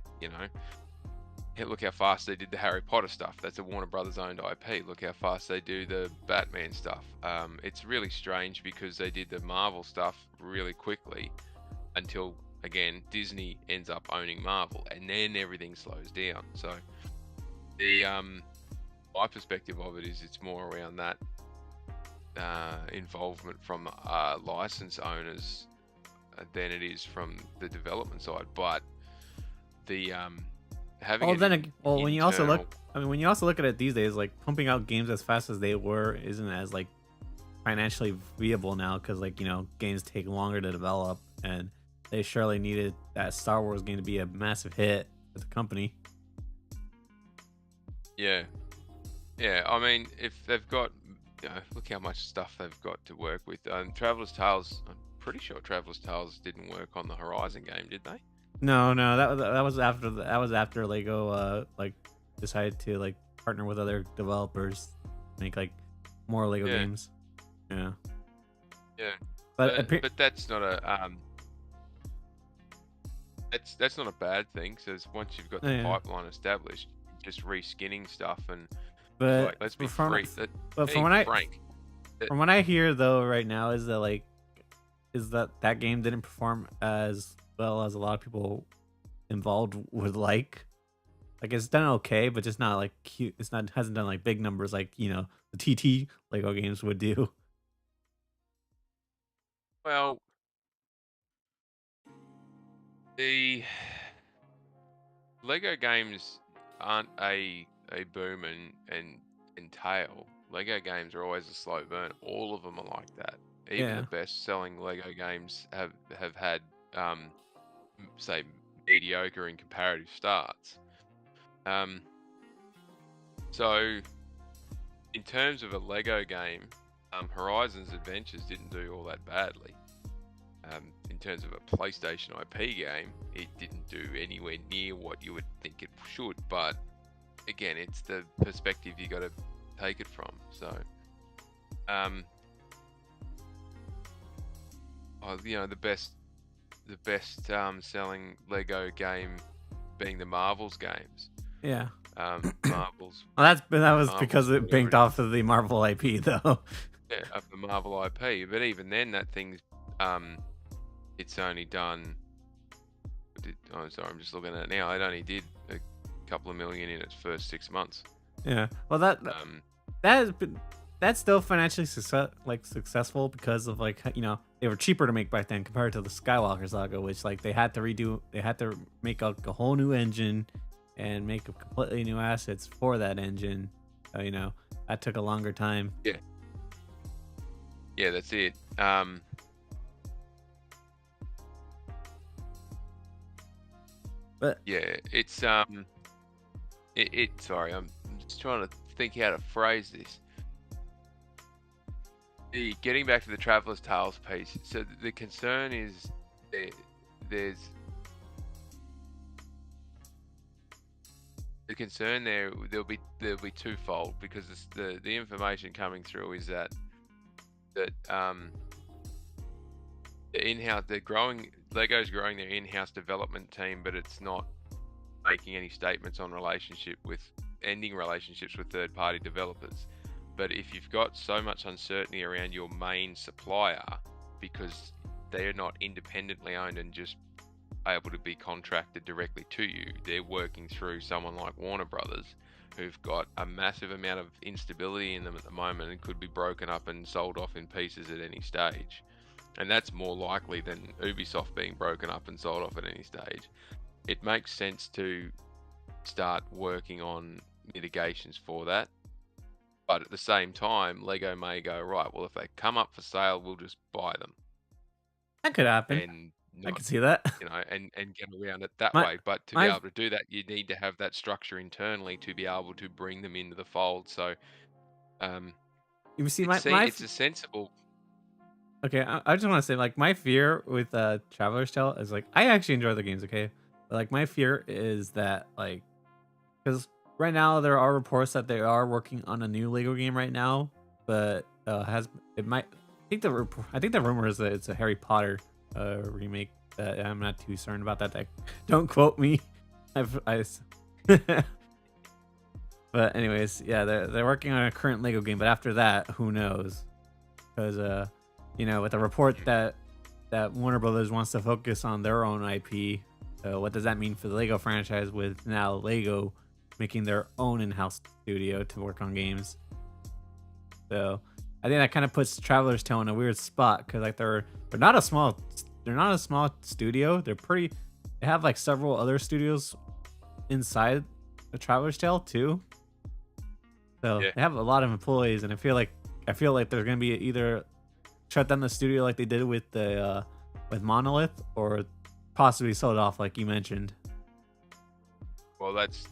S2: look how fast they did the Harry Potter stuff. That's a Warner Brothers owned IP. Look how fast they do the Batman stuff. It's really strange because they did the Marvel stuff really quickly until, again, Disney ends up owning Marvel, and then everything slows down. So the my perspective of it is it's more around that involvement from license owners than it is from the development side. But the having
S1: when you also look, when you also look at it these days, like pumping out games as fast as they were isn't as like financially viable now, because like, you know, games take longer to develop, and they surely needed that Star Wars game to be a massive hit for the company.
S2: Yeah. I mean, if they've got, look how much stuff they've got to work with. Traveler's Tales, I'm pretty sure Traveler's Tales didn't work on the Horizon game, did they?
S1: No, that was after Lego like decided to like partner with other developers, make like more Lego games. Yeah. But
S2: that's not a that's not a bad thing. So once you've got the pipeline established, just reskinning stuff and like, let's be frank.
S1: But from what I hear though right now is that game didn't perform as well as a lot of people involved would like. Like it's done okay, but just not like cute. Hasn't done like big numbers like, you know, the TT Lego games would do.
S2: Well, the Lego games aren't a boom and tail. Lego games are always a slow burn. All of them are like that. Even the best-selling Lego games have had say mediocre and comparative starts. So in terms of a Lego game, Horizon's Adventures didn't do all that badly. In terms of a PlayStation IP game, it didn't do anywhere near what you would think it should. But again, it's the perspective you got to take it from. So, you know, the best selling Lego game being the Marvel's games.
S1: Yeah.
S2: Marvel's.
S1: Well, that was because it banked off of the Marvel IP though.
S2: Yeah, of the Marvel IP. But even then, that thing's it's only done. I'm sorry, I'm just looking at it now. It only did a couple of million in its first 6 months.
S1: Yeah. Well, that's still financially successful because of like, you know, they were cheaper to make back then compared to the Skywalker Saga, which like they had to make a whole new engine and make a completely new assets for that engine. You know, that took a longer time.
S2: Yeah, that's it.
S1: But
S2: yeah, it's sorry, I'm just trying to think how to phrase this. Getting back to the Traveler's Tales piece, so the concern is there's the concern there'll be twofold, because the information coming through is that the in-house, Lego's growing their in-house development team, but it's not making any statements on ending relationships with third-party developers. But if you've got so much uncertainty around your main supplier, because they're not independently owned and just able to be contracted directly to you, they're working through someone like Warner Brothers, who've got a massive amount of instability in them at the moment and could be broken up and sold off in pieces at any stage. And that's more likely than Ubisoft being broken up and sold off at any stage. It makes sense to start working on mitigations for that. But at the same time, Lego may go, right, well, if they come up for sale, we'll just buy them.
S1: That could happen.
S2: And
S1: I can see that.
S2: You know, and get around it that way. But to be able to do that, you need to have that structure internally to be able to bring them into the fold. So,
S1: you see,
S2: it's a sensible.
S1: Okay, I just want to say, like, my fear with Traveler's Tale is like, I actually enjoy the games, okay, but like my fear is that, like, because right now there are reports that they are working on a new Lego game right now, but I think the rumor is that it's a Harry Potter remake. I'm not too certain about that. Don't quote me. But anyways, yeah, they're working on a current Lego game, but after that, who knows? Because with a report that Warner Brothers wants to focus on their own IP, what does that mean for the Lego franchise? With now Lego making their own in-house studio to work on games. So I think that kind of puts Traveler's Tale in a weird spot because like they're not a small studio. They have like several other studios inside the Traveler's Tale too. So
S2: Yeah.
S1: they have a lot of employees, and I feel like they're gonna be either shut down the studio like they did with the with Monolith, or possibly sold off like you mentioned.
S2: Well, that's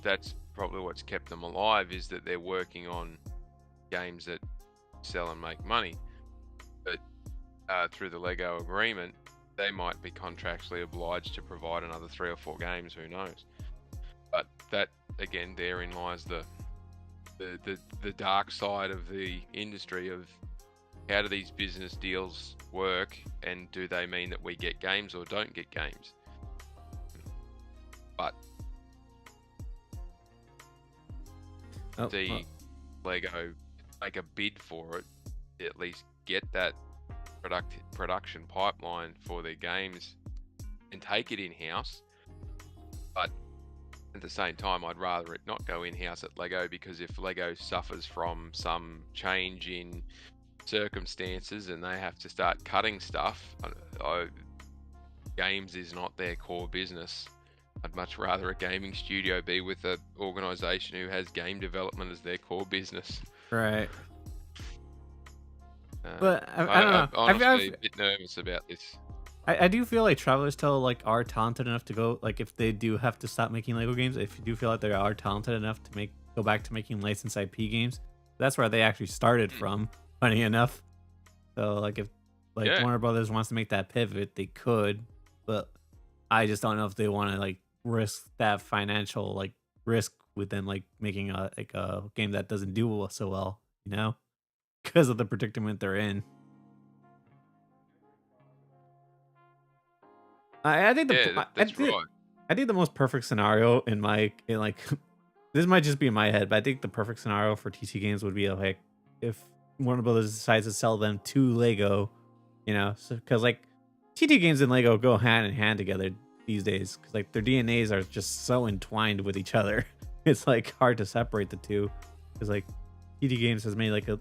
S2: probably what's kept them alive, is that they're working on games that sell and make money. But through the Lego agreement, they might be contractually obliged to provide another 3 or 4 games. Who knows? But that again, therein lies the dark side of the industry of how do these business deals work, and do they mean that we get games or don't get games? But Lego make a bid for it, at least get that production pipeline for their games and take it in-house. But at the same time, I'd rather it not go in-house at Lego, because if Lego suffers from some change in circumstances and they have to start cutting stuff, games is not their core business. I'd much rather a gaming studio be with an organization who has game development as their core business.
S1: Right. But I don't know.
S2: I'm honestly a bit nervous about this.
S1: I do feel like Travelers Tale like are talented enough to go, like if they do have to stop making Lego games, if you do feel like they are talented enough to go back to making licensed IP games, that's where they actually started from. Funny enough. So like if Warner Brothers wants to make that pivot, they could, but I just don't know if they want to like risk that financial like risk with them like making a game that doesn't do so well, because of the predicament they're in. I think
S2: that's right.
S1: I think the most perfect scenario this might just be in my head, but I think the perfect scenario for TT games would be like if Warner Brothers decides to sell them to Lego, because like TT games and Lego go hand in hand together these days, because like their DNAs are just so entwined with each other. It's like hard to separate the two, because like TT games hasn't made like a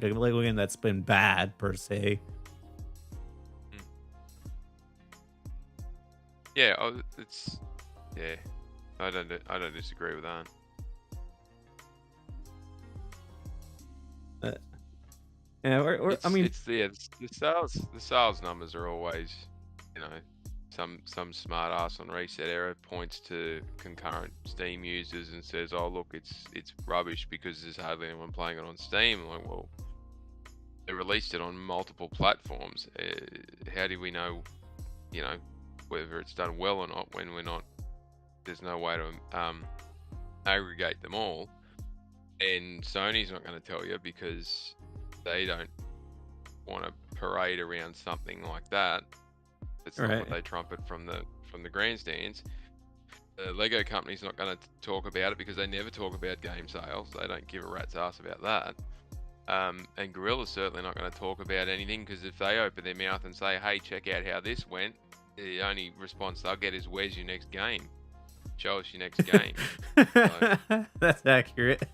S1: Lego game that's been bad per se.
S2: Yeah, I don't disagree with that. The sales numbers are always, some smart ass on Reset Era points to concurrent Steam users and says, "Oh look, it's rubbish because there's hardly anyone playing it on Steam." I'm like, well, they released it on multiple platforms. How do we know, whether it's done well or not when there's no way to aggregate them all? And Sony's not going to tell you, because they don't want to parade around something like that. It's not what they trumpet from the grandstands. The Lego company's not going to talk about it, because they never talk about game sales. They don't give a rat's ass about that. And Guerrilla's certainly not going to talk about anything, because if they open their mouth and say, "Hey, check out how this went," the only response they'll get is, "Where's your next game? Show us your next game."
S1: That's accurate.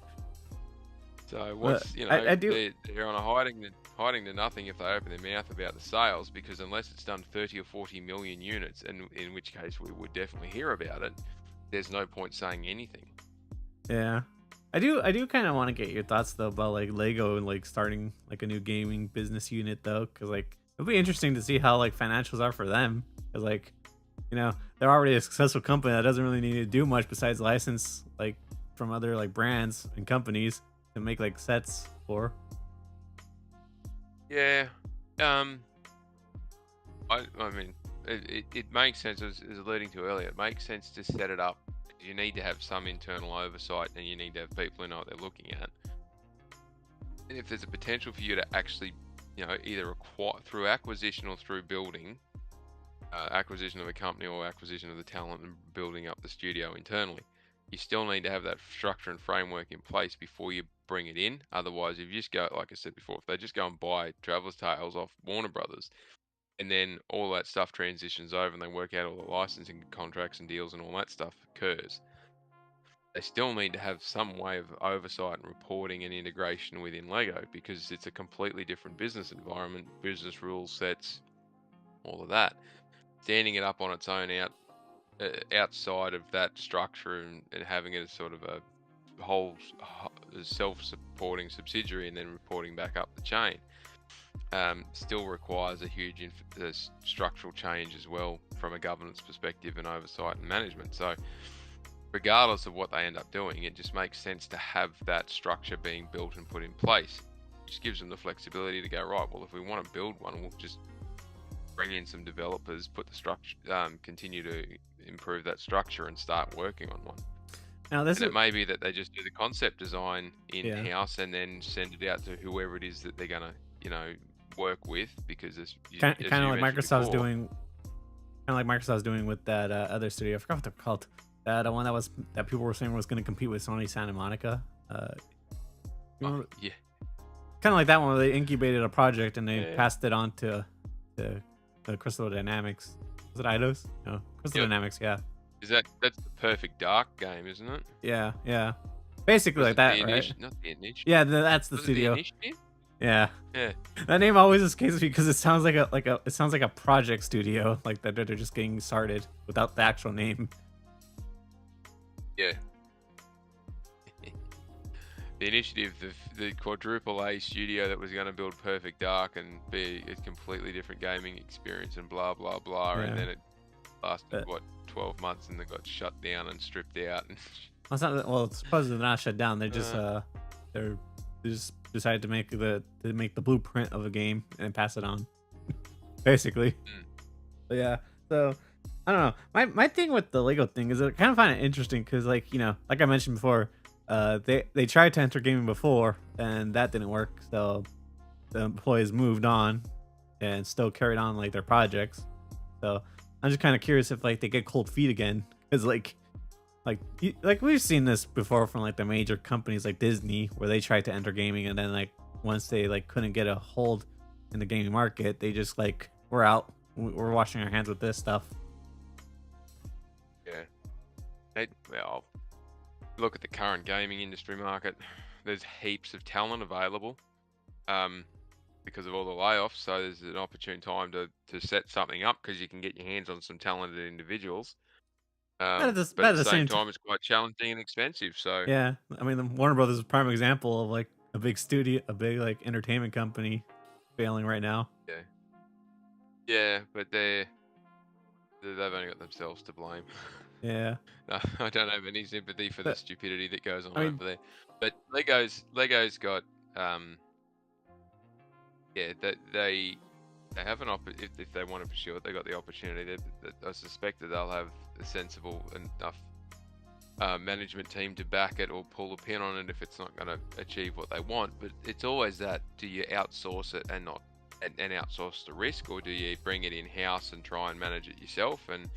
S2: So what's they're on a hiding to nothing if they open their mouth about the sales, because unless it's done 30 or 40 million units, and in which case we would definitely hear about it, there's no point saying anything.
S1: Yeah. I do kind of want to get your thoughts though about like Lego and like starting like a new gaming business unit though, because like it'll be interesting to see how like financials are for them, because like they're already a successful company that doesn't really need to do much besides license like from other like brands and companies to make like sets for.
S2: Yeah. I mean, it makes sense, as alluding to earlier. It makes sense to set it up. You need to have some internal oversight, and you need to have people who know what they're looking at. And if there's a potential for you to actually, either acquire through acquisition or through building, acquisition of a company or acquisition of the talent and building up the studio internally, you still need to have that structure and framework in place before you bring it in. Otherwise, if you just go, like I said before, if they just go and buy Traveller's Tales off Warner Brothers, and then all that stuff transitions over and they work out all the licensing contracts and deals and all that stuff occurs, they still need to have some way of oversight and reporting and integration within Lego, because it's a completely different business environment, business rules, sets, all of that. Standing it up on its own outside of that structure and having it as sort of a whole self-supporting subsidiary and then reporting back up the chain still requires a huge structural change as well from a governance perspective and oversight and management. So regardless of what they end up doing, it just makes sense to have that structure being built and put in place. It just gives them the flexibility to go, right, well, if we want to build one, we'll just bring in some developers, put the structure, continue to improve that structure and start working on one.
S1: Now this
S2: And it may be that they just do the concept design in-house
S1: Yeah.
S2: and then send it out to whoever it is that they're gonna, work with, because as
S1: Kind
S2: you
S1: of like
S2: mentioned
S1: Microsoft's
S2: before,
S1: doing, with that other studio. I forgot what they're called. That one that people were saying was going to compete with Sony Santa Monica.
S2: yeah,
S1: Kind of like that one where they incubated a project and they
S2: Yeah.
S1: passed it on to Crystal Dynamics. Was it Eidos? No, Crystal
S2: Yep.
S1: Dynamics. Yeah,
S2: that's the Perfect Dark game, isn't it?
S1: yeah. Basically
S2: Was
S1: like
S2: it
S1: that,
S2: the
S1: right?
S2: Not the Initiative.
S1: Yeah, that's the
S2: Was it the
S1: studio.
S2: Initiative?
S1: Yeah,
S2: Yeah.
S1: that name always escapes me because it sounds like a project studio, like that they're just getting started without the actual name.
S2: Yeah. The Initiative, the quadruple A studio that was going to build Perfect Dark and be a completely different gaming experience and blah blah blah,
S1: Yeah.
S2: and then it lasted
S1: But-
S2: 12 months and they got shut down and stripped out. And
S1: Well, it's not. Well, it's supposedly they're not shut down. They just they just decided to make the blueprint of a game and pass it on, basically.
S2: Mm.
S1: But yeah. So I don't know. My thing with the Lego thing is I kind of find it interesting because, like like I mentioned before, they tried to enter gaming before and that didn't work. So the employees moved on and still carried on like their projects. So I'm just kind of curious if like they get cold feet again because like we've seen this before from like the major companies like Disney where they tried to enter gaming and then like once they like couldn't get a hold in the gaming market, they just like we're out. We're washing our hands with this stuff.
S2: Yeah. Well, look at the current gaming industry market. There's heaps of talent available because of all the layoffs. So there's an opportune time to set something up because you can get your hands on some talented individuals.
S1: But
S2: But at the
S1: same
S2: same time, it's quite challenging and expensive. So
S1: yeah, I mean, the Warner Brothers is a prime example of like a big studio, a big like entertainment company failing right now.
S2: yeah, but they've only got themselves to blame.
S1: Yeah,
S2: No, I don't have any sympathy for the
S1: But-
S2: stupidity that goes on
S1: I mean-
S2: over there. But Lego's got that they have an if they want to pursue it, they got the opportunity. I suspect that they'll have a sensible enough management team to back it or pull the pin on it if it's not going to achieve what they want. But it's always that: do you outsource it and not and outsource the risk, or do you bring it in house and try and manage it yourself? And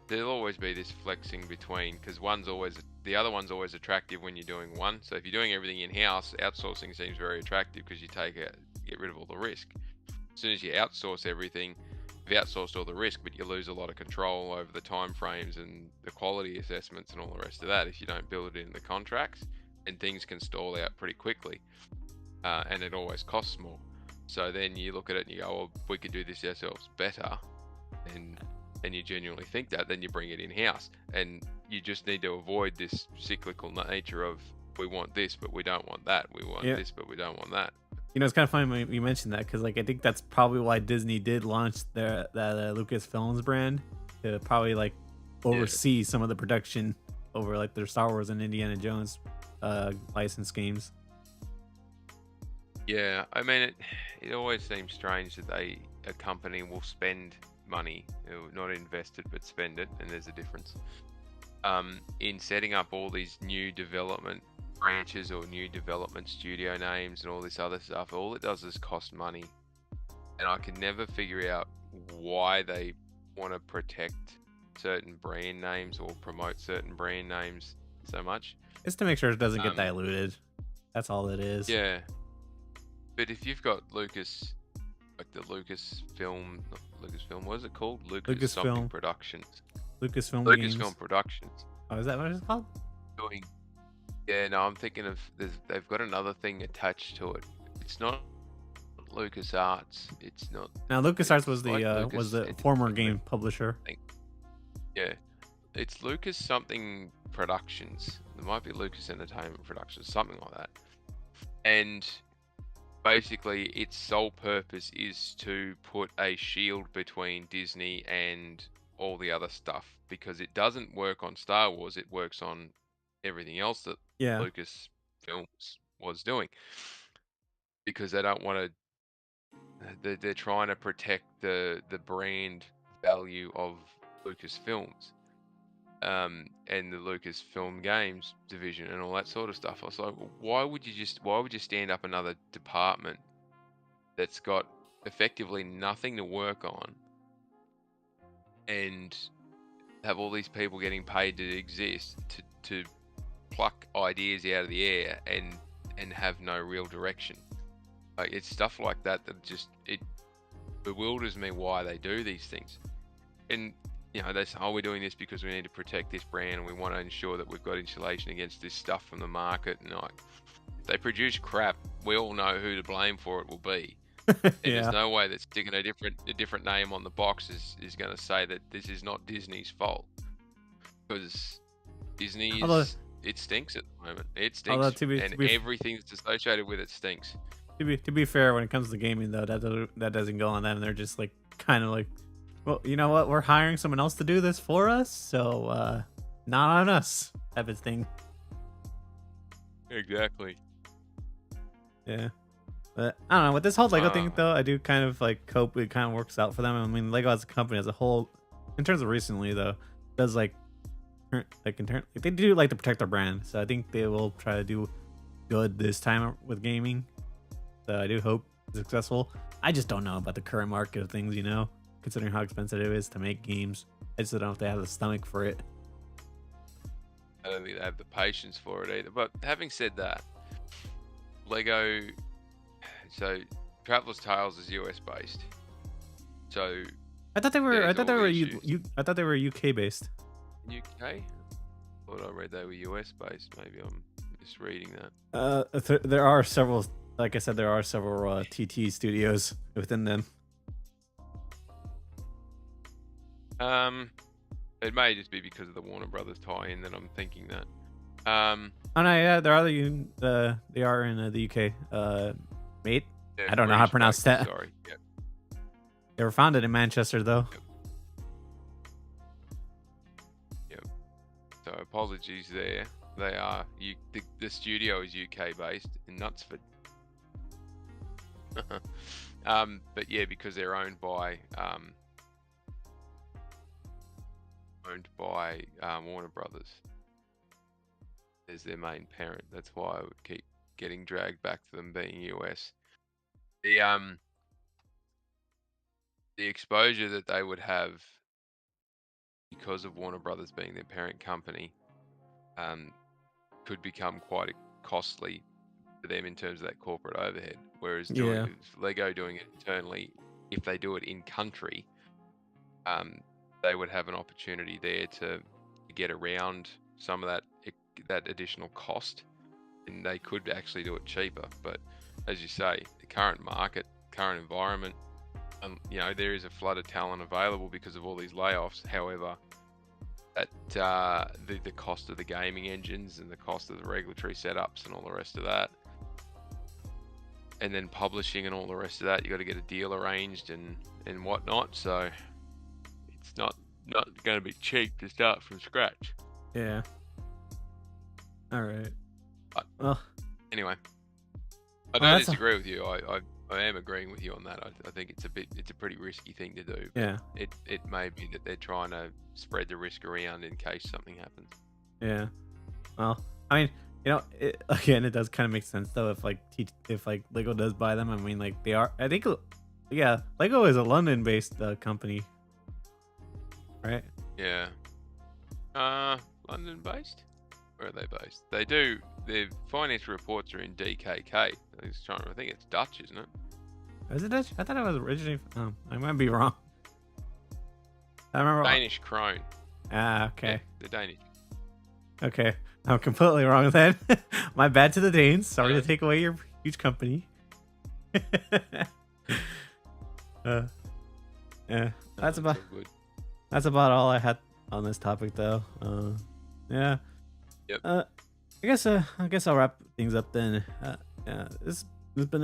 S2: there'll always be this flexing between, because the other one's always attractive when you're doing one. So if you're doing everything in house, outsourcing seems very attractive because you get rid of all the risk. As soon as you outsource everything, you've outsourced all the risk, but you lose a lot of control over the time frames and the quality assessments and all the rest of that if you don't build it in the contracts, and things can stall out pretty quickly, and it always costs more. So then you look at it and you go, well, we could do this ourselves better, and you genuinely think that, then you bring it in-house. And you just need to avoid this cyclical nature of, we want this, but we don't want that. We want this, but we don't want that.
S1: it's kind of funny when you mentioned that because like I think that's probably why Disney did launch that Lucasfilms brand to probably like oversee some of the production over like their Star Wars and Indiana Jones license games.
S2: Yeah, I mean, it always seems strange that a company will spend money, not invest it, but spend it, and there's a difference. In setting up all these new development branches or new development studio names and all this other stuff, all it does is cost money. And I can never figure out why they want to protect certain brand names or promote certain brand names so much.
S1: It's to make sure it doesn't get diluted. That's all it is.
S2: Yeah. But if you've got Lucas, like the Lucasfilm, not Lucasfilm, what is it called? Something Productions.
S1: Lucasfilm
S2: Productions.
S1: Oh, is that what it's called?
S2: Doing. Yeah, no, I'm thinking of they've got another thing attached to it. It's not LucasArts. It's not.
S1: Now LucasArts was
S2: like
S1: the former game publisher.
S2: Yeah, it's Lucas something Productions. It might be Lucas Entertainment Productions, something like that. And basically, its sole purpose is to put a shield between Disney and all the other stuff, because it doesn't work on Star Wars. It works on everything else that Lucasfilms was doing, because they don't want to. They're trying to protect the brand value of Lucasfilms, and the Lucasfilm Games division and all that sort of stuff. I was like, why would you stand up another department that's got effectively nothing to work on, and have all these people getting paid to exist to pluck ideas out of the air and have no real direction? Like, it's stuff like that just it bewilders me why they do these things. And you know, they say, oh, we're doing this because we need to protect this brand and we want to ensure that we've got insulation against this stuff from the market. And like, if they produce crap, we all know who to blame for it will be. And there's no way that sticking a different name on the box is going to say that this is not Disney's fault, because Disney it stinks at the moment. It stinks, everything that's associated with it stinks.
S1: To be fair, when it comes to gaming though, that doesn't go on them. They're just like kind of like, well, you know what? We're hiring someone else to do this for us, so not on us type of thing.
S2: Exactly.
S1: Yeah. But I don't know, with this whole Lego thing though, I do kind of like hope it kind of works out for them. I mean, Lego as a company as a whole, in terms of recently though, does they do like to protect their brand. So I think they will try to do good this time with gaming. So I do hope it's successful. I just don't know about the current market of things, you know, considering how expensive it is to make games. I just don't know if they have the stomach for it.
S2: I don't think they have the patience for it either. But having said that, Lego, so Traveler's Tales is US based. So
S1: I thought they were UK based.
S2: UK? Thought I read they were US based. Maybe I'm misreading that.
S1: There are several, like I said, there are several TT studios within them.
S2: It may just be because of the Warner Brothers tie-in that I'm thinking that.
S1: Oh no, yeah, they are in the UK. Mate, I don't know how to pronounce that.
S2: Sorry. Yep.
S1: They were founded in Manchester, though.
S2: Yep. So apologies there. They are the studio is UK based in Knutsford. But yeah, because they're owned by Warner Brothers as their main parent. That's why I would keep getting dragged back to them being US. The exposure that they would have because of Warner Brothers being their parent company could become quite costly for them in terms of that corporate overhead. Whereas Lego doing it internally, if they do it in country, they would have an opportunity there to get around some of that additional cost, and they could actually do it cheaper. But as you say, the current market, current environment, you know, there is a flood of talent available because of all these layoffs. However, that the cost of the gaming engines and the cost of the regulatory setups and all the rest of that, and then publishing and all the rest of that, you got to get a deal arranged and whatnot. So it's not going to be cheap to start from scratch.
S1: Yeah. All right.
S2: But,
S1: well,
S2: anyway, I don't disagree with you. I am agreeing with you on that. I think it's a pretty risky thing to do.
S1: Yeah.
S2: It may be that they're trying to spread the risk around in case something happens.
S1: Yeah. Well, I mean, you know, it does kind of make sense though if Lego does buy them. I mean, like they are. I think, yeah, Lego is a London-based company, right?
S2: Yeah. London based? Where are they based? They do. Their financial reports are in DKK. I think it's Dutch, isn't it?
S1: Is it Dutch? I thought it was originally. I might be wrong. I remember.
S2: Danish krone.
S1: Ah, okay.
S2: Yeah, they're Danish.
S1: Okay. I'm completely wrong then. My bad to the Danes. Sorry to take away your huge company. Yeah. That's about all I had on this topic though. Yeah.
S2: Yep.
S1: I guess I'll wrap things up then. Yeah, this has been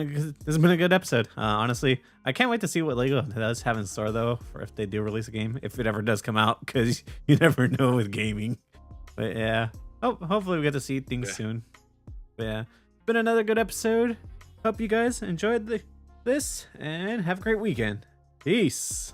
S1: a good episode. Honestly, I can't wait to see what Lego does have in store though, for if they do release a game, if it ever does come out, because you never know with gaming. But yeah, hopefully we get to see things soon. But yeah, it's been another good episode. Hope you guys enjoyed this and have a great weekend. Peace.